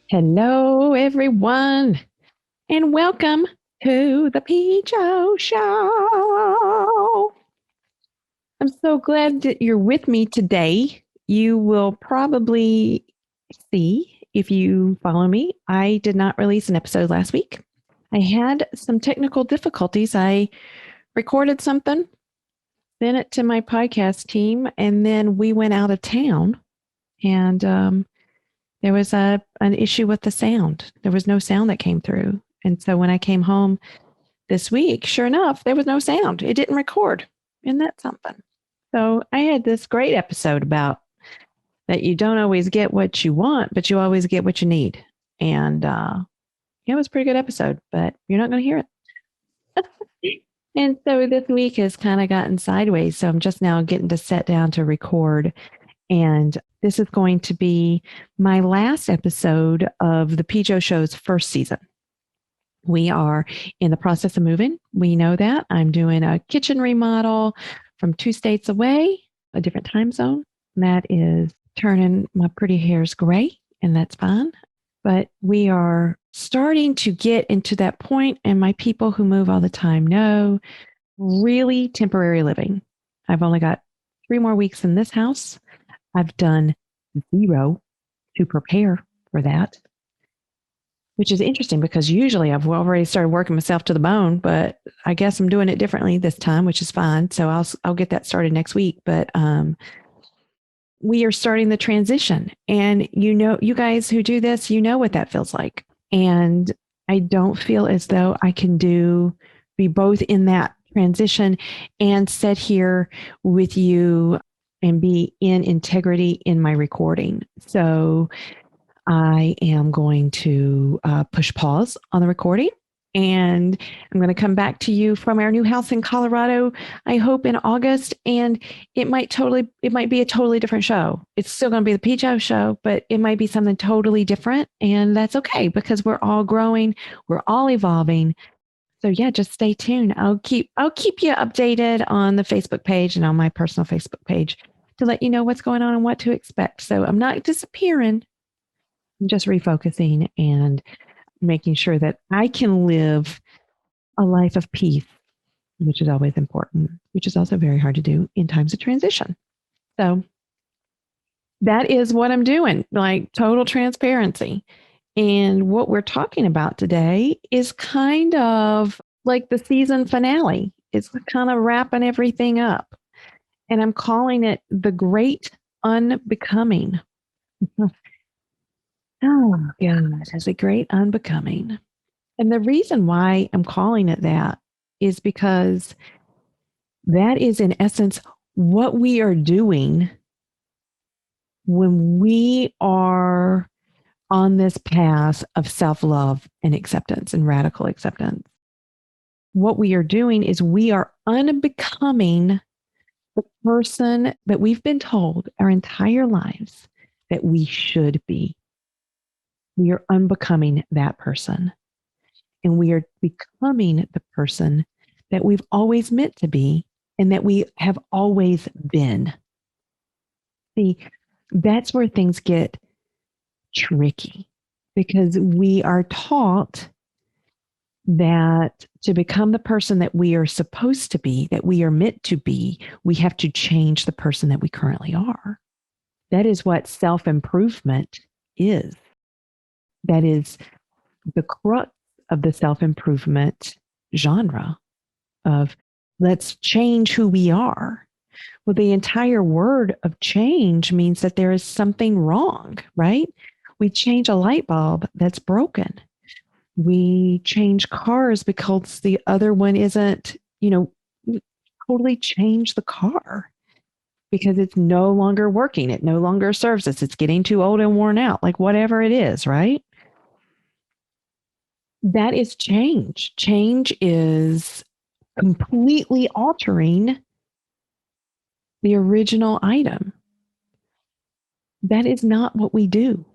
Hello, everyone, and welcome to the PJo Show. I'm so glad that you're with me today. You will probably see if you follow me. I did not release an episode last week. I had some technical difficulties. I recorded something, sent it to my podcast team, and then we went out of town and there was an issue with the sound. There was no sound that came through. And so when I came home this week, sure enough, there was no sound. It didn't record. Isn't that something? So I had this great episode about that you don't always get what you want, but you always get what you need. And yeah, it was a pretty good episode, but you're not going to hear it. And so this week has kind of gotten sideways. So I'm just now getting to sit down to record. And this is going to be my last episode of the PJo Show's first season. We are in the process of moving. We know that. I'm doing a kitchen remodel from 2 states away, a different time zone. And that is turning my pretty hairs gray, and that's fine. But we are starting to get into that point, and my people who move all the time know really temporary living. I've only got 3 more weeks in this house. I've done 0 to prepare for that, which is interesting because usually I've already started working myself to the bone, but I guess I'm doing it differently this time, which is fine. So I'll get that started next week. But we are starting the transition, and you guys who do this, you know what that feels like. And I don't feel as though I can be both in that transition and sit here with you and be in integrity in my recording. So I am going to push pause on the recording, and I'm going to come back to you from our new house in Colorado, I hope in August. And it might be a totally different show. It's still going to be the PJo Show, but it might be something totally different. And that's okay because we're all growing. We're all evolving. So yeah, just stay tuned. I'll keep you updated on the Facebook page and on my personal Facebook page to let you know what's going on and what to expect. So I'm not disappearing. I'm just refocusing and making sure that I can live a life of peace, which is always important, which is also very hard to do in times of transition. So that is what I'm doing, like total transparency. And what we're talking about today is kind of like the season finale. It's kind of wrapping everything up. And I'm calling it the Great Unbecoming. Oh, God, it's a great unbecoming. And the reason why I'm calling it that is because that is, in essence, what we are doing when we are on this path of self-love and acceptance and radical acceptance. What we are doing is we are unbecoming the person that we've been told our entire lives that we should be. We are unbecoming that person. And we are becoming the person that we've always meant to be and that we have always been. See, that's where things get tricky because we are taught that to become the person that we are supposed to be, that we are meant to be, we have to change the person that we currently are. That is what self-improvement is. That is the crux of the self-improvement genre of let's change who we are. Well, the entire word of change means that there is something wrong, right? We change a light bulb that's broken. We change cars because the other one isn't, totally change the car because it's no longer working. It no longer serves us. It's getting too old and worn out, like whatever it is, right? That is change. Change is completely altering the original item. That is not what we do.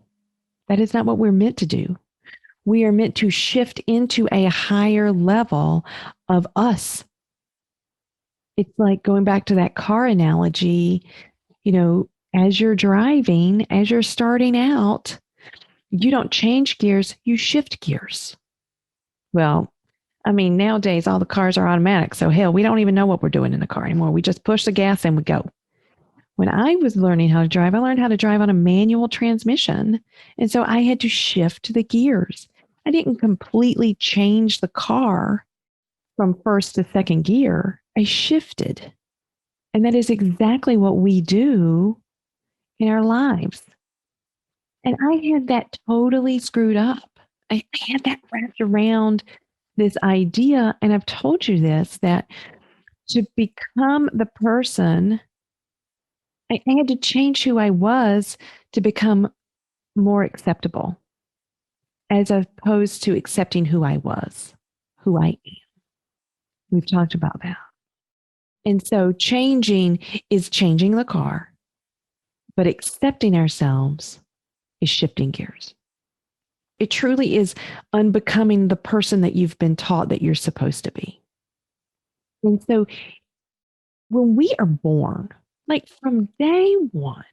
That is not what we're meant to do. We are meant to shift into a higher level of us. It's like going back to that car analogy, as you're driving, as you're starting out, You don't change gears, you shift gears. Well, I mean, nowadays all the cars are automatic. So hell, we don't even know what we're doing in the car anymore. We just push the gas and we go. When I was learning how to drive, I learned how to drive on a manual transmission. And so I had to shift the gears. I didn't completely change the car from first to second gear. I shifted. And that is exactly what we do in our lives. And I had that totally screwed up. I had that wrapped around this idea. And I've told you this, that to become the person, I had to change who I was to become more acceptable, as opposed to accepting who I was, who I am. We've talked about that. And so changing is changing the car, but accepting ourselves is shifting gears. It truly is unbecoming the person that you've been taught that you're supposed to be. And so when we are born, like from day one,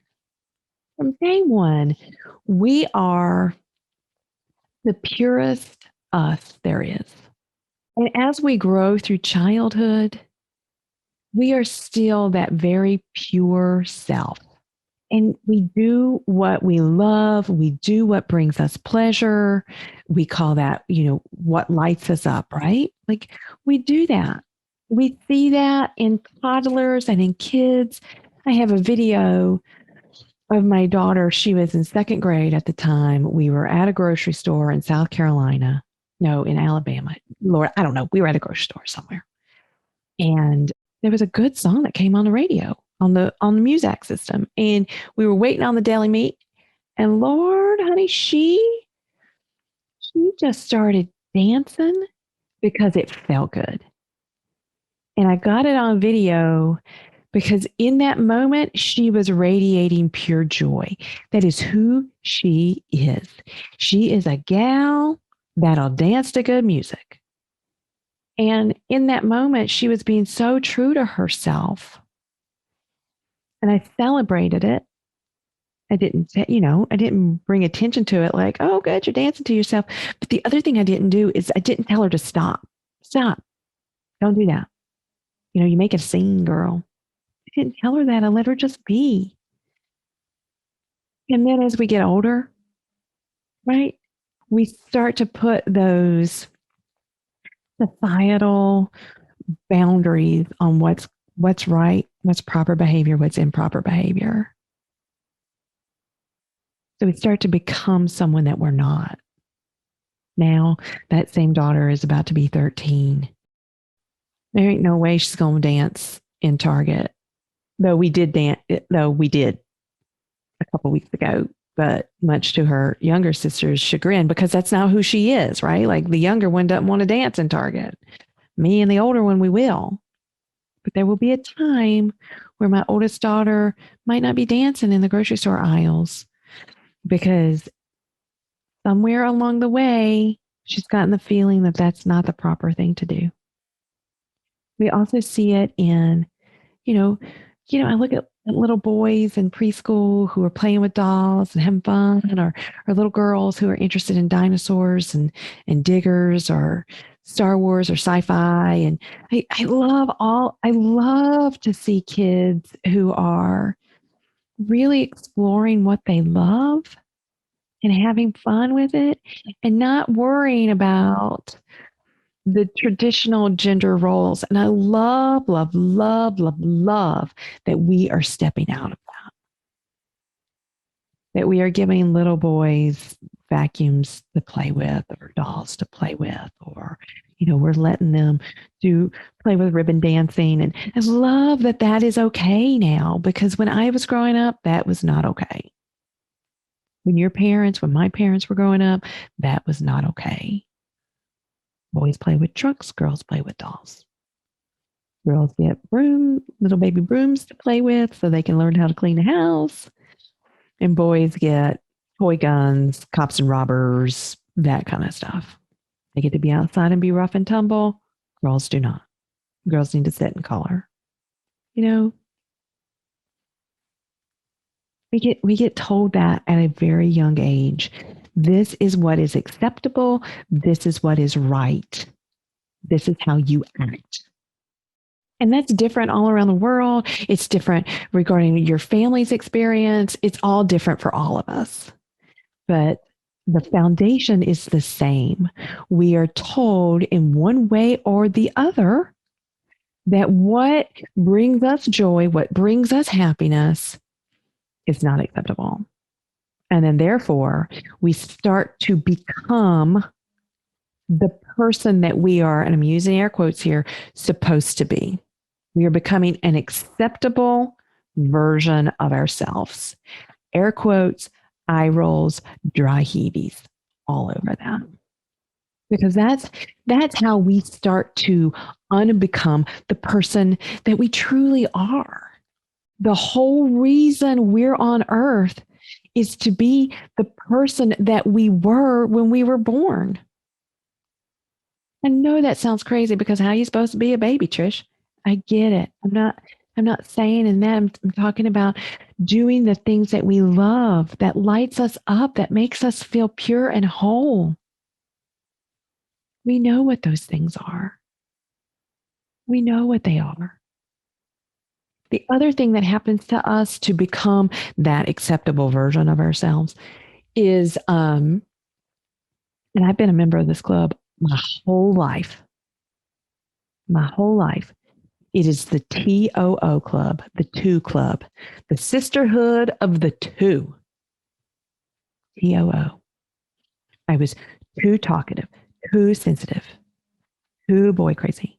we are the purest us there is. And as we grow through childhood, we are still that very pure self. And we do what we love. We do what brings us pleasure. We call that, what lights us up, right? Like we do that. We see that in toddlers and in kids. I have a video of my daughter. She was in second grade at the time. We were at a grocery store in South Carolina. No, in Alabama. Lord, I don't know. We were at a grocery store somewhere. And there was a good song that came on the radio, on the music system. And we were waiting on the deli meat. And Lord, honey, she just started dancing because it felt good. And I got it on video because in that moment, she was radiating pure joy. That is who she is. She is a gal that'll dance to good music. And in that moment, she was being so true to herself. And I celebrated it. I didn't bring attention to it like, oh, good, you're dancing to yourself. But the other thing I didn't do is I didn't tell her to stop. Stop. Don't do that. You make a scene, girl. I didn't tell her that. I let her just be. And then as we get older, right, we start to put those societal boundaries on what's right, what's proper behavior, what's improper behavior. So we start to become someone that we're not. Now, that same daughter is about to be 13. There ain't no way she's going to dance in Target. Though we did a couple weeks ago, but much to her younger sister's chagrin, because that's not who she is, right? Like the younger one doesn't want to dance in Target. Me and the older one, we will. But there will be a time where my oldest daughter might not be dancing in the grocery store aisles because somewhere along the way, she's gotten the feeling that that's not the proper thing to do. We also see it in, I look at little boys in preschool who are playing with dolls and having fun, or little girls who are interested in dinosaurs and diggers or Star Wars or sci-fi. And I love to see kids who are really exploring what they love and having fun with it and not worrying about the traditional gender roles. And I love, love, love, love, love that we are stepping out of that we are giving little boys vacuums to play with or dolls to play with, or, we're letting them play with ribbon dancing. And I love that is okay now, because when I was growing up, that was not okay. When my parents were growing up, that was not okay. Boys play with trucks, girls play with dolls. Girls get little baby brooms to play with so they can learn how to clean the house. And boys get toy guns, cops and robbers, that kind of stuff. They get to be outside and be rough and tumble. Girls do not. Girls need to sit and color. We get told that at a very young age, This is what is acceptable. This is what is right. This is how you act. And that's different all around the world. It's different regarding your family's experience. It's all different for all of us. But the foundation is the same. We are told in one way or the other that what brings us joy, what brings us happiness is not acceptable. And then therefore, we start to become the person that we are, and I'm using air quotes here, supposed to be. We are becoming an acceptable version of ourselves. Air quotes, eye rolls, dry heavies all over that. Because that's how we start to unbecome the person that we truly are. The whole reason we're on earth is to be the person that we were when we were born. I know that sounds crazy because how are you supposed to be a baby, Trish? I get it. I'm not saying in that. I'm talking about doing the things that we love, that lights us up, that makes us feel pure and whole. We know what those things are. We know what they are. The other thing that happens to us to become that acceptable version of ourselves is, and I've been a member of this club my whole life. It is the TOO club, the two club, the sisterhood of the two. TOO. I was too talkative, too sensitive, too boy crazy.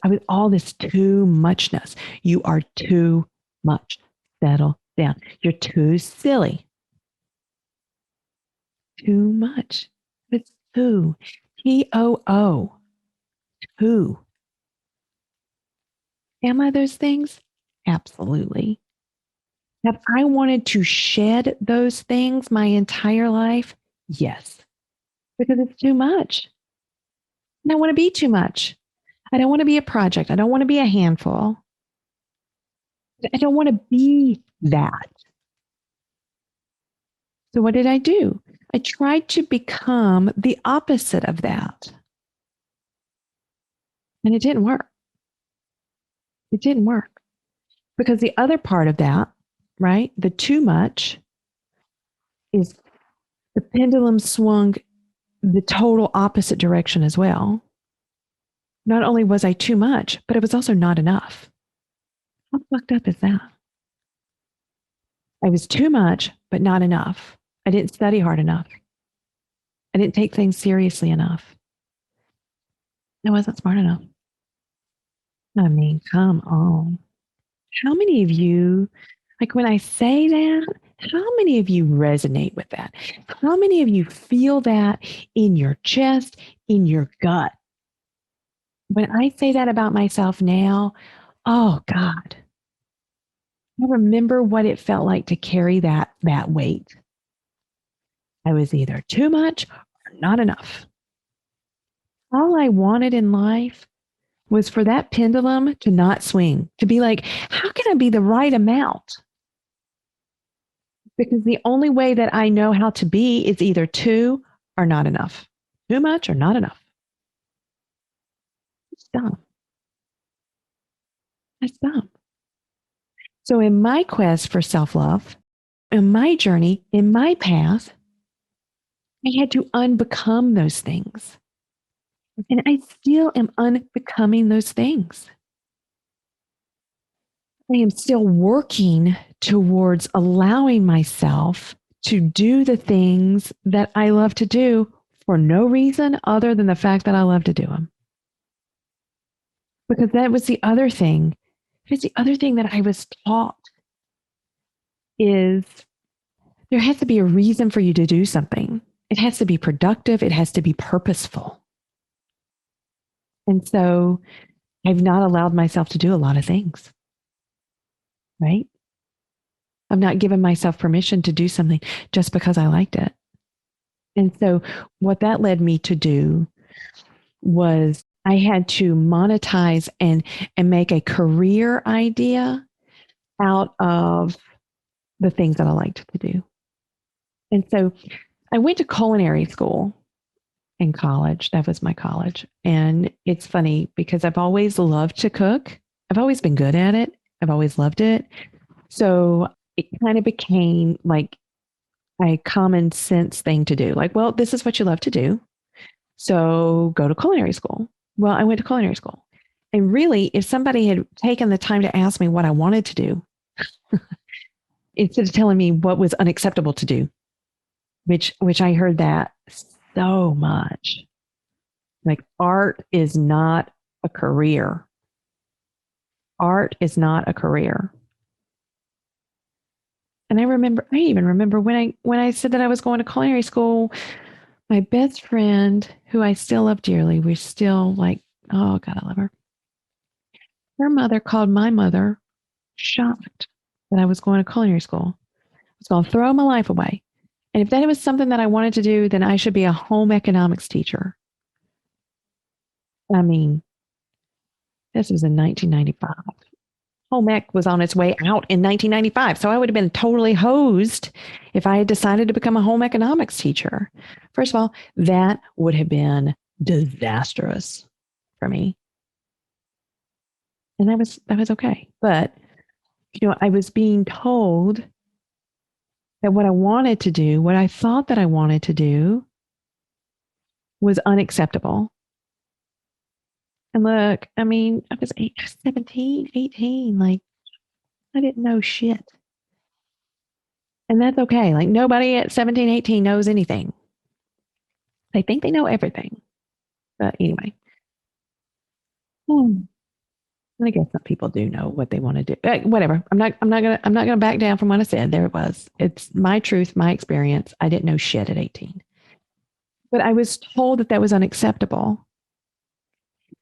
I was all this too muchness. You are too much. Settle down. You're too silly. Too much. It's too. TOO. Too. Am I those things? Absolutely. Have I wanted to shed those things my entire life? Yes. Because it's too much. I don't want to be too much. I don't want to be a project. I don't want to be a handful. I don't want to be that. So what did I do? I tried to become the opposite of that. And it didn't work. It didn't work. Because the other part of that, right, the too much, is the pendulum swung the total opposite direction as well. Not only was I too much, but it was also not enough. How fucked up is that? I was too much, but not enough. I didn't study hard enough. I didn't take things seriously enough. I wasn't smart enough. I mean, come on. How many of you, like when I say that, how many of you resonate with that? How many of you feel that in your chest, in your gut? When I say that about myself now, oh God, I remember what it felt like to carry that weight. I was either too much or not enough. All I wanted in life was for that pendulum to not swing, to be like, how can I be the right amount? Because the only way that I know how to be is either too or not enough, too much or not enough. It's dumb. That's dumb. So in my quest for self-love, in my journey, in my path, I had to unbecome those things. And I still am unbecoming those things. I am still working towards allowing myself to do the things that I love to do for no reason other than the fact that I love to do them. Because that was the other thing. It's the other thing that I was taught is there has to be a reason for you to do something. It has to be productive. It has to be purposeful. And so I've not allowed myself to do a lot of things, right? I've not given myself permission to do something just because I liked it. And so what that led me to do was I had to monetize and make a career idea out of the things that I liked to do. And so I went to culinary school in college. That was my college. And it's funny because I've always loved to cook. I've always been good at it. I've always loved it. So it kind of became like a common sense thing to do. Like, well, this is what you love to do. So go to culinary school. Well, I went to culinary school. And really, if somebody had taken the time to ask me what I wanted to do, instead of telling me what was unacceptable to do, which I heard that so much. Like art is not a career. Art is not a career. And I even remember when I said that I was going to culinary school, my best friend, who I still love dearly, we're still like, oh God, I love her. Her mother called my mother shocked that I was going to culinary school. I was going to throw my life away. And if that was something that I wanted to do, then I should be a home economics teacher. I mean, this was in 1995. Home ec was on its way out in 1995. So I would have been totally hosed if I had decided to become a home economics teacher. First of all, that would have been disastrous for me. And that was okay. But, I was being told that what I wanted to do, what I thought that I wanted to do, was unacceptable. And look, I mean, I was 17, 18, like I didn't know shit. And that's okay. Like nobody at 17, 18 knows anything. They think they know everything. But anyway. And I guess some people do know what they want to do. Whatever. I'm not gonna back down from what I said. There it was. It's my truth, my experience. I didn't know shit at 18. But I was told that that was unacceptable.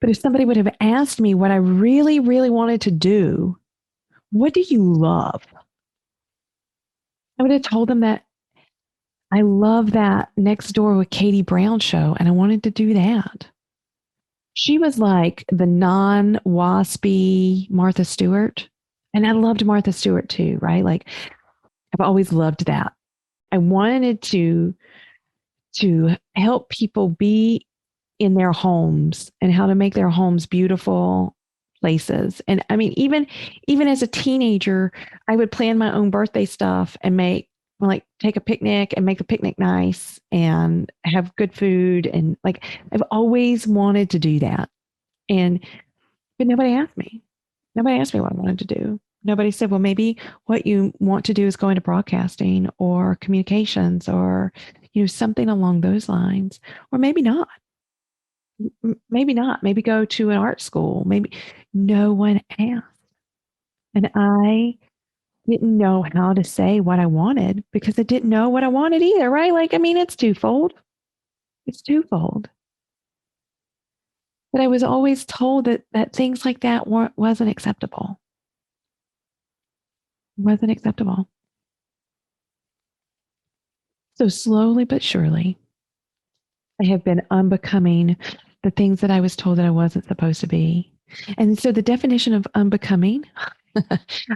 But if somebody would have asked me what I really, really wanted to do, what do you love? I would have told them that I love that Next Door with Katie Brown show, and I wanted to do that. She was like the non-waspy Martha Stewart. And I loved Martha Stewart too, right? Like I've always loved that. I wanted to help people be in their homes and how to make their homes beautiful places. And I mean, even as a teenager, I would plan my own birthday stuff and take a picnic and make the picnic nice and have good food. And like, I've always wanted to do that. But nobody asked me. Nobody asked me what I wanted to do. Nobody said, well, maybe what you want to do is go into broadcasting or communications or, something along those lines, or maybe not. Maybe not. Maybe go to an art school. Maybe no one asked. And I didn't know how to say what I wanted because I didn't know what I wanted either, right? Like, I mean, it's twofold. It's twofold. But I was always told that things like that wasn't acceptable. Wasn't acceptable. So slowly but surely, I have been unbecoming the things that I was told that I wasn't supposed to be. And so the definition of unbecoming,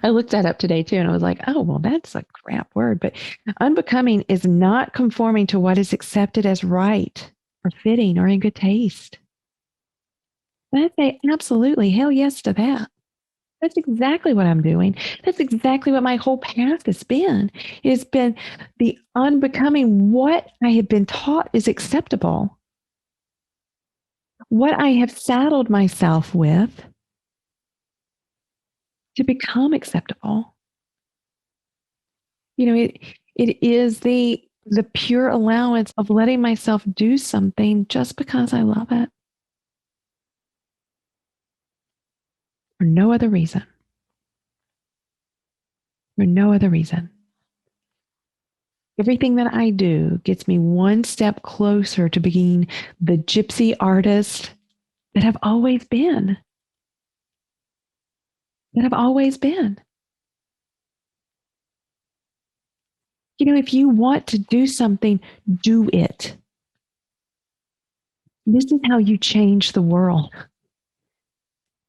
I looked that up today too, and I was like, oh, well, that's a crap word. But unbecoming is not conforming to what is accepted as right or fitting or in good taste. And I say absolutely, hell yes to that. That's exactly what I'm doing. That's exactly what my whole path has been. It has been the unbecoming what I have been taught is acceptable. What I have saddled myself with to become acceptable. It is the pure allowance of letting myself do something just because I love it. For no other reason. For no other reason. Everything that I do gets me one step closer to being the gypsy artist that I've always been. That I've always been. If you want to do something, do it. This is how you change the world.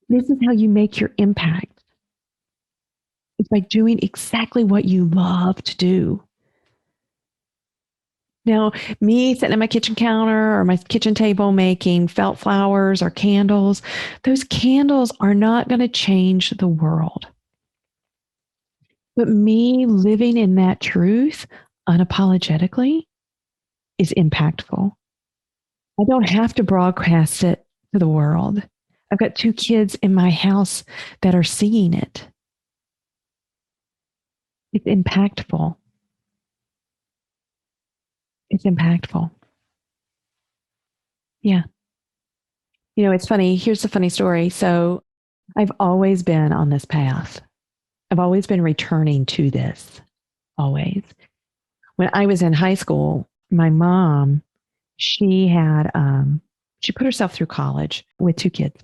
This is how you make your impact. It's by doing exactly what you love to do. Now, me sitting at my kitchen counter or my kitchen table making felt flowers or candles, those candles are not going to change the world. But me living in that truth unapologetically is impactful. I don't have to broadcast it to the world. I've got 2 kids in my house that are seeing it. It's impactful. It's impactful. Yeah. It's funny. Here's the funny story. So I've always been on this path. I've always been returning to this, always. When I was in high school, my mom, she had, she put herself through college with 2 kids.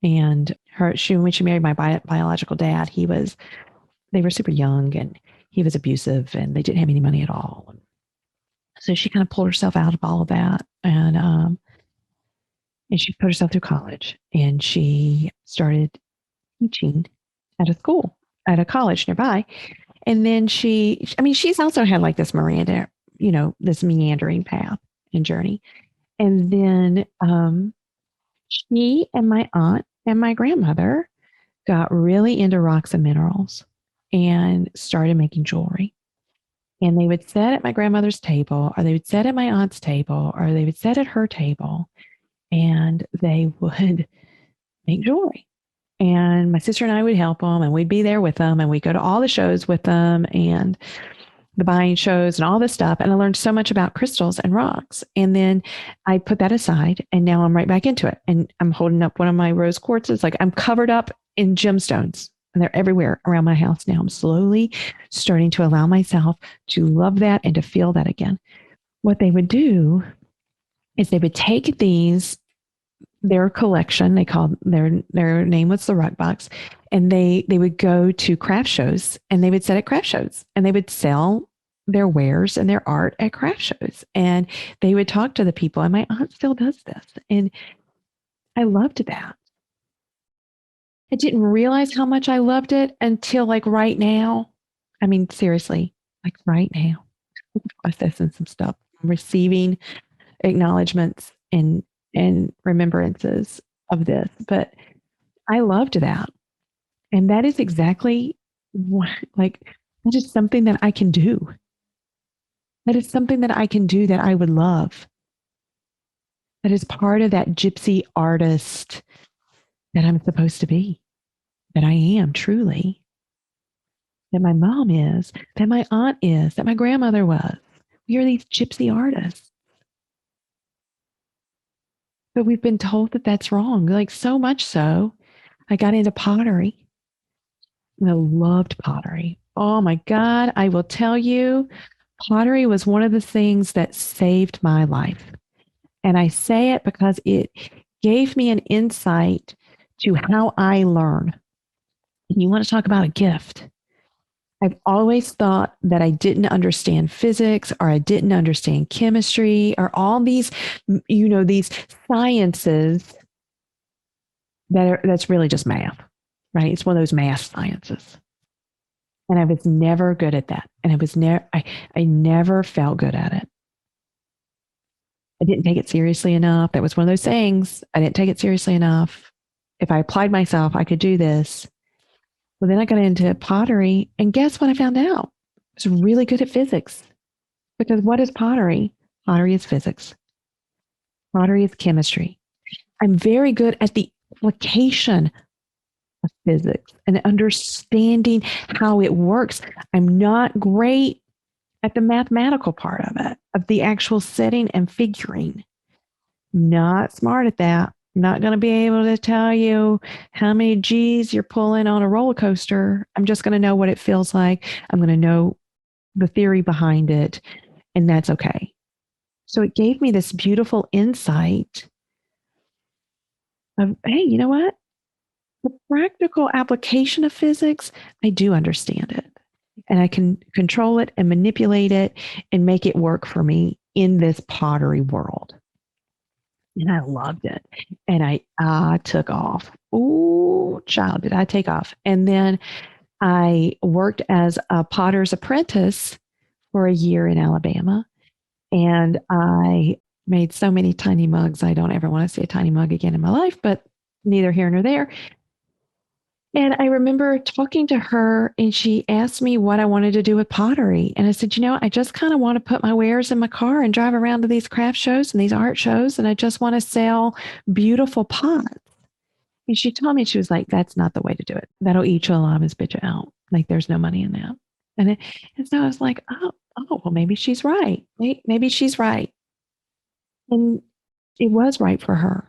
And when she married my biological dad, they were super young and he was abusive and they didn't have any money at all. So she kind of pulled herself out of all of that. And she put herself through college and she started teaching at a college nearby. And then she's also had like this Miranda, this meandering path and journey. And then she and my aunt and my grandmother got really into rocks and minerals and started making jewelry. And they would sit at my grandmother's table, or they would sit at my aunt's table, or they would sit at her table, and they would make jewelry. And my sister and I would help them, and we'd be there with them, and we'd go to all the shows with them and the buying shows and all this stuff. And I learned so much about crystals and rocks. And then I put that aside, and now I'm right back into it. And I'm holding up one of my rose quartzes. Like, I'm covered up in gemstones, and they're everywhere around my house now. I'm slowly starting to allow myself to love that and to feel that again. What they would do is they would take their collection, they called their name was the Rock Box, and they would go to craft shows, and they would sit at craft shows, and they would sell their wares and their art at craft shows, and they would talk to the people. And my aunt still does this, and I loved that. I didn't realize how much I loved it until like right now. I mean, seriously, like right now, processing some stuff, receiving acknowledgments and remembrances of this. But I loved that. And that is exactly that is something that I can do. That is something that I can do that I would love. That is part of that gypsy artist that I'm supposed to be, that I am truly, that my mom is, that my aunt is, that my grandmother was. We are these gypsy artists. But we've been told that that's wrong, like so much so. I got into pottery. I loved pottery. Oh my God, I will tell you, pottery was one of the things that saved my life. And I say it because it gave me an insight to how I learn. And you want to talk about a gift. I've always thought that I didn't understand physics, or I didn't understand chemistry, or all these, these sciences that's really just math, right? It's one of those math sciences. And I was never good at that. And I never felt good at it. I didn't take it seriously enough. That was one of those things. I didn't take it seriously enough. If I applied myself, I could do this. Well, then I got into pottery, and guess what I found out? I was really good at physics. Because what is pottery? Pottery is physics. Pottery is chemistry. I'm very good at the application of physics and understanding how it works. I'm not great at the mathematical part of it, of the actual setting and figuring. Not smart at that. I'm not going to be able to tell you how many G's you're pulling on a roller coaster. I'm just going to know what it feels like. I'm going to know the theory behind it, and that's okay. So it gave me this beautiful insight of, hey, you know what? The practical application of physics, I do understand it. And I can control it and manipulate it and make it work for me in this pottery world. And I loved it. And I took off. Oh, child, did I take off. And then I worked as a potter's apprentice for a year in Alabama. And I made so many tiny mugs. I don't ever want to see a tiny mug again in my life, but neither here nor there. And I remember talking to her and she asked me what I wanted to do with pottery. And I said, I just kind of want to put my wares in my car and drive around to these craft shows and these art shows. And I just want to sell beautiful pots. And she told me, she was like, that's not the way to do it. That'll eat you alive and spit you out. Like there's no money in that. And so I was like, well, maybe she's right. Maybe she's right. And it was right for her.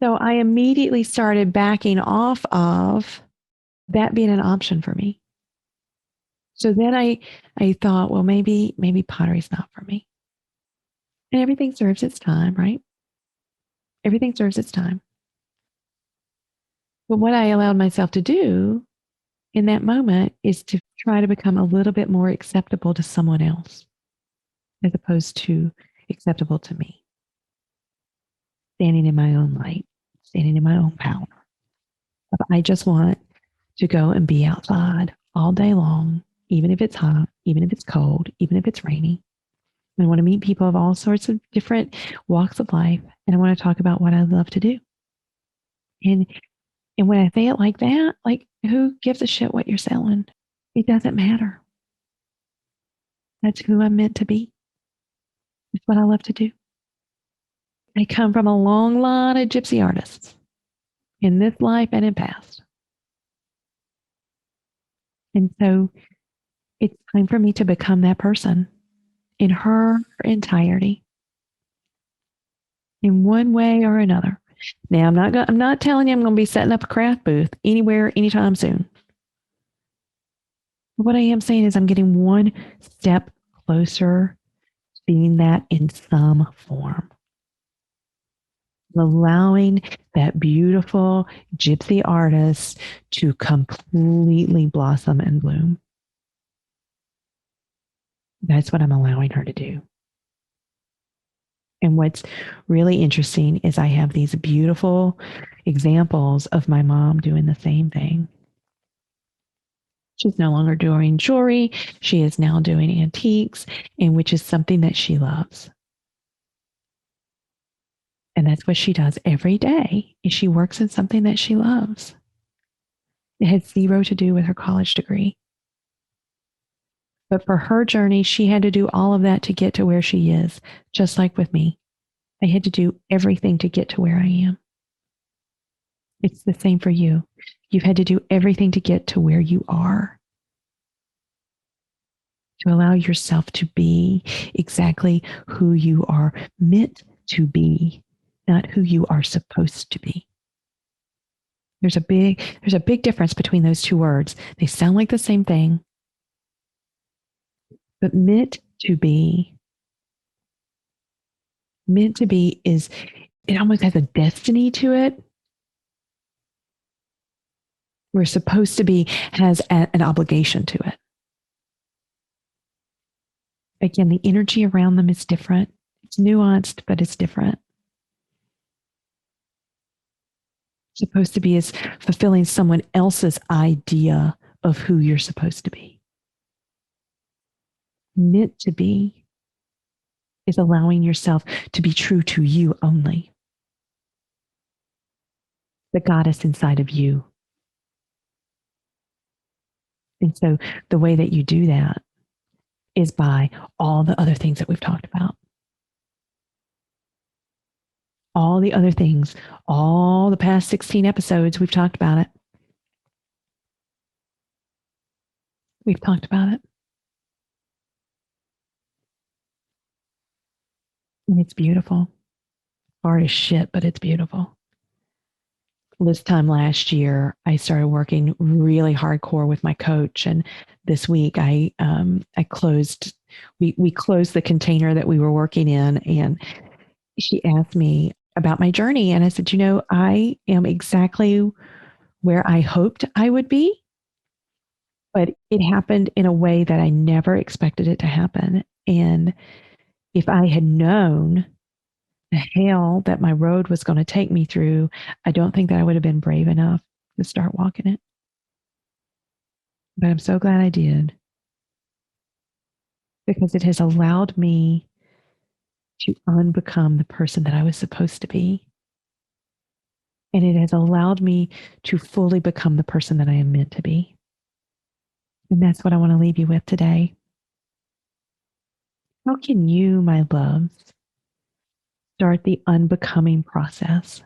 So I immediately started backing off of that being an option for me. So then I thought, well, maybe pottery's not for me. And everything serves its time, right? Everything serves its time. But what I allowed myself to do in that moment is to try to become a little bit more acceptable to someone else as opposed to acceptable to me. Standing in my own light, standing in my own power. I just want to go and be outside all day long, even if it's hot, even if it's cold, even if it's rainy. I want to meet people of all sorts of different walks of life, and I want to talk about what I love to do. And when I say it like that, like who gives a shit what you're selling? It doesn't matter. That's who I'm meant to be. It's what I love to do. I come from a long line of gypsy artists in this life and in past. And so it's time for me to become that person in her entirety, in one way or another. Now, I'm not telling you I'm going to be setting up a craft booth anywhere, anytime soon. But what I am saying is I'm getting one step closer to being that in some form. Allowing that beautiful gypsy artist to completely blossom and bloom. That's what I'm allowing her to do. And what's really interesting is I have these beautiful examples of my mom doing the same thing. She's no longer doing jewelry. She is now doing antiques, and which is something that she loves. And that's what she does every day, is she works in something that she loves. It had zero to do with her college degree. But for her journey, she had to do all of that to get to where she is, just like with me. I had to do everything to get to where I am. It's the same for you. You've had to do everything to get to where you are. To allow yourself to be exactly who you are meant to be, not who you are supposed to be. There's a big difference between those two words. They sound like the same thing. But meant to be is, it almost has a destiny to it. Where supposed to be has an obligation to it. Again, the energy around them is different. It's nuanced, but it's different. Supposed to be is fulfilling someone else's idea of who you're supposed to be. Meant to be is allowing yourself to be true to you only. The goddess inside of you. And so the way that you do that is by all the other things that we've talked about. All the other things, all the past 16 episodes, we've talked about it. We've talked about it. And it's beautiful. Hard as shit, but it's beautiful. This time last year, I started working really hardcore with my coach. And this week I closed the container that we were working in. And she asked me about my journey. And I said, I am exactly where I hoped I would be. But it happened in a way that I never expected it to happen. And if I had known the hell that my road was going to take me through, I don't think that I would have been brave enough to start walking it. But I'm so glad I did. Because it has allowed me to unbecome the person that I was supposed to be. And it has allowed me to fully become the person that I am meant to be. And that's what I want to leave you with today. How can you, my loves, start the unbecoming process?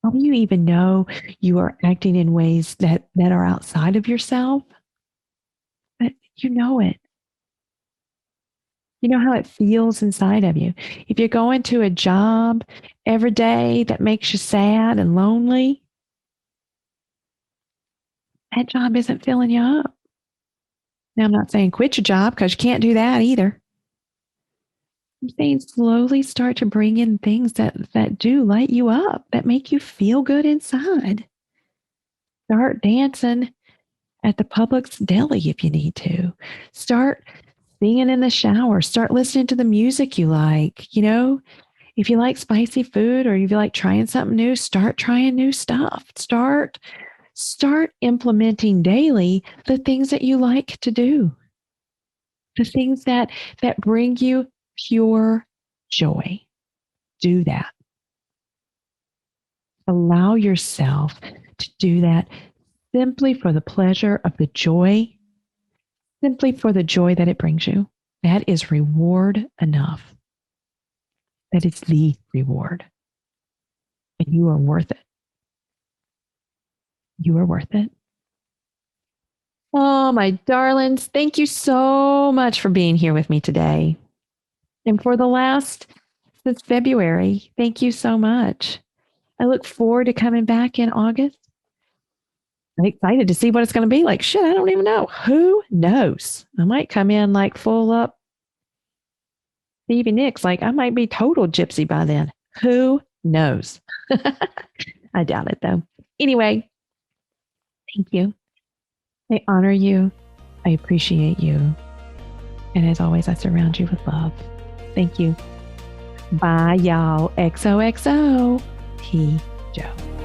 How do you even know you are acting in ways that are outside of yourself? But you know it. You know how it feels inside of you. If you're going to a job every day that makes you sad and lonely, that job isn't filling you up. Now, I'm not saying quit your job because you can't do that either. I'm saying slowly start to bring in things that do light you up, that make you feel good inside. Start dancing at the Publix deli if you need to. Start singing in the shower. Start listening to the music you like. If you like spicy food or if you like trying something new, start trying new stuff. Start implementing daily the things that you like to do. The things that bring you pure joy. Do that. Allow yourself to do that simply for the pleasure of the joy, simply for the joy that it brings you. That is reward enough. That is the reward. And you are worth it. You are worth it. Oh, my darlings, thank you so much for being here with me today. And for the last, since February, thank you so much. I look forward to coming back in August. I'm excited to see what it's going to be like. Shit, I don't even know. Who knows? I might come in like full up Stevie Nicks. Like I might be total gypsy by then. Who knows? I doubt it though. Anyway, thank you. I honor you. I appreciate you. And as always, I surround you with love. Thank you. Bye, y'all. XOXO. PJo.